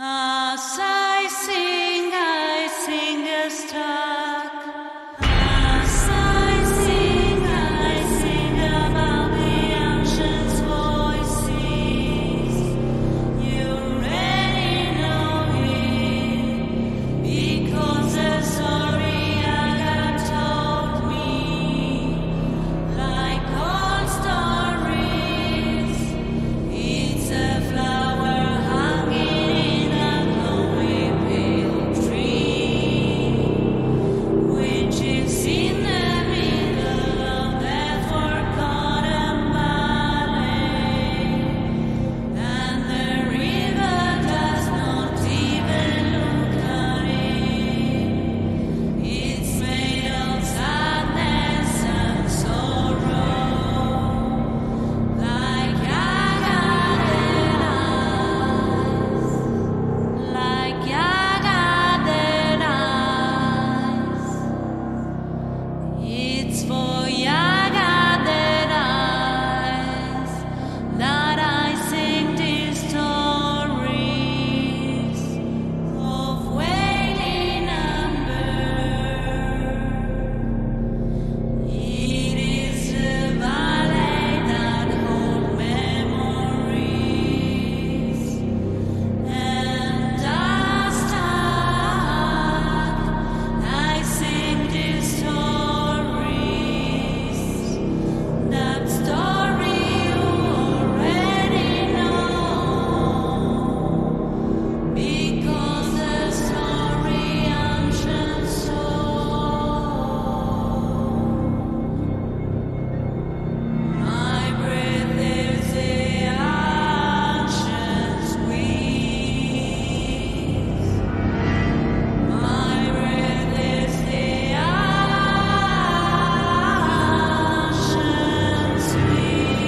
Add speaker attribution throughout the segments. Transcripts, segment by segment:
Speaker 1: As I sing a stuck. As I sing about the ocean's voices. You already know it, because the story I got told me, like old stories. It's a flower hanging in a lonely pale tree, which is in the middle of that forgotten valley, and the river does not even look at it. It's made of sadness and sorrow, like agate eyes, like agate eyes. It's for agate eyes that I sing these stories of wailing amber. It is the valley that holds memories, and as I sing these stories, that story you already know, because the story ancient soul. My breath is the ocean's wings. My breath is the ocean's wings.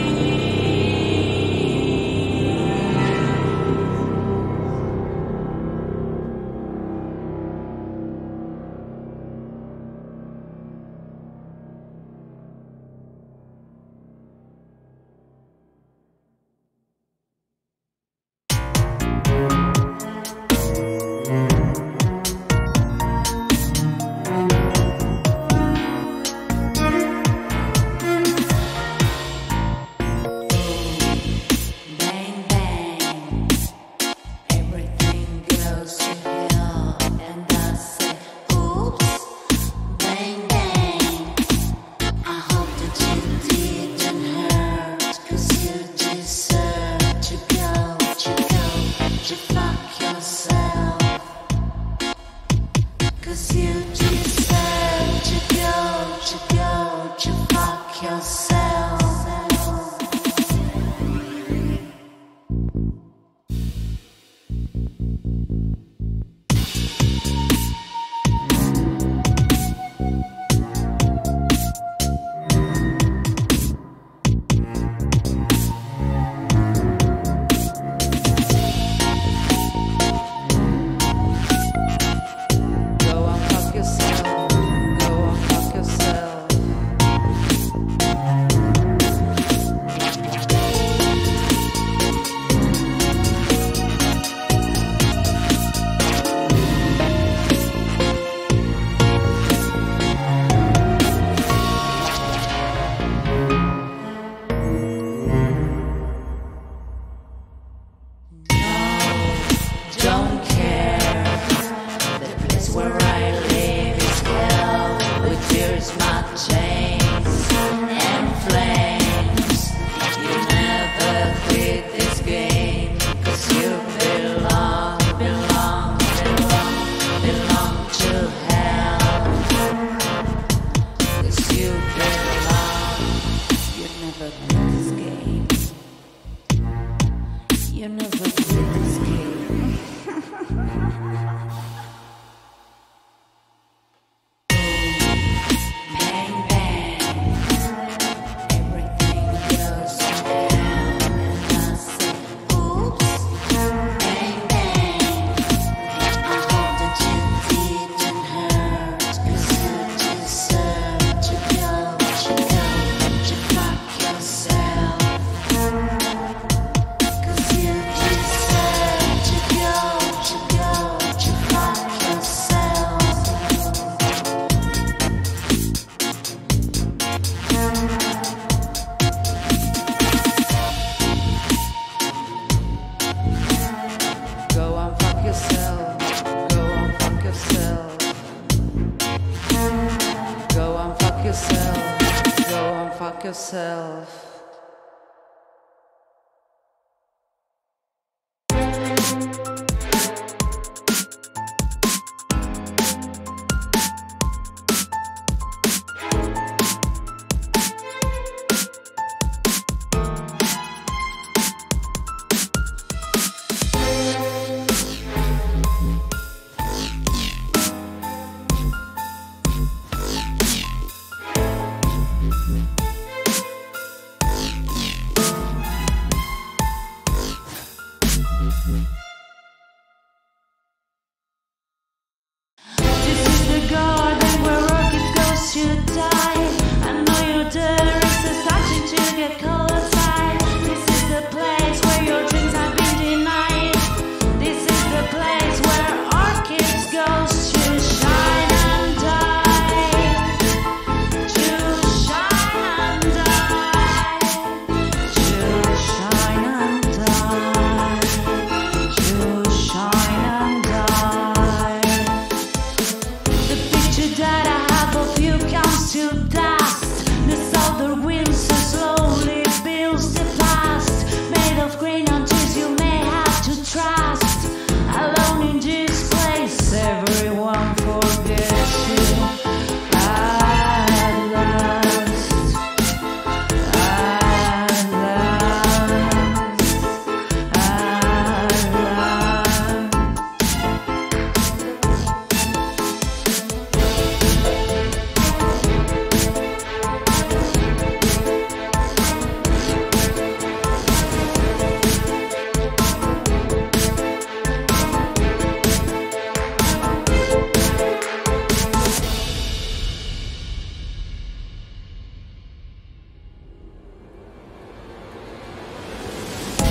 Speaker 1: Bang bang, everything goes to hell, and I say, oops. Bang bang, I hope that you didn't hurt, 'cause you deserve to fuck yourself. 'Cause you deserve to fuck yourself. Go on, fuck
Speaker 2: Rock Yourself.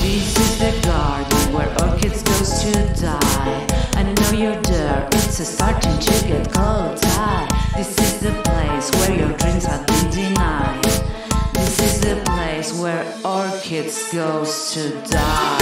Speaker 2: This is the garden where orchids goes to die. And I know you're there, it's starting to get cold. This is the place where your dreams have been denied. This is the place where orchids goes to die.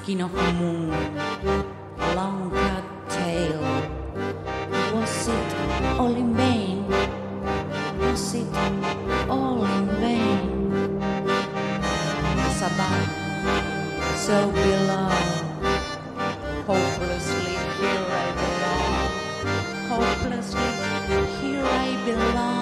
Speaker 2: Skin of a moon, long cut tail. Was it all in vain? Was it all in vain? Sabah, so below, hopelessly here I belong. Hopelessly here I belong.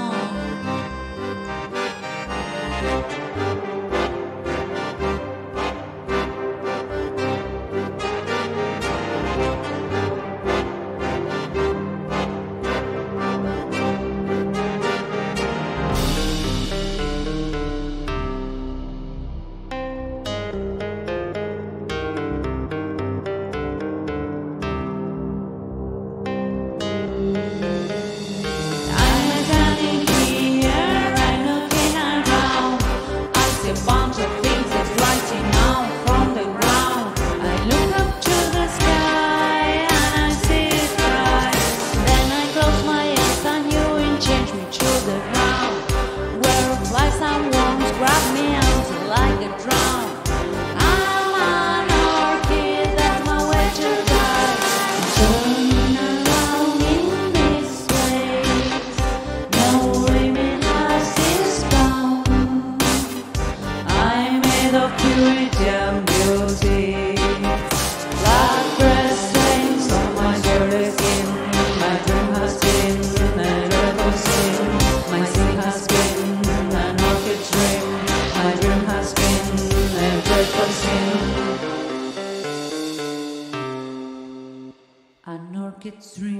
Speaker 2: its dream.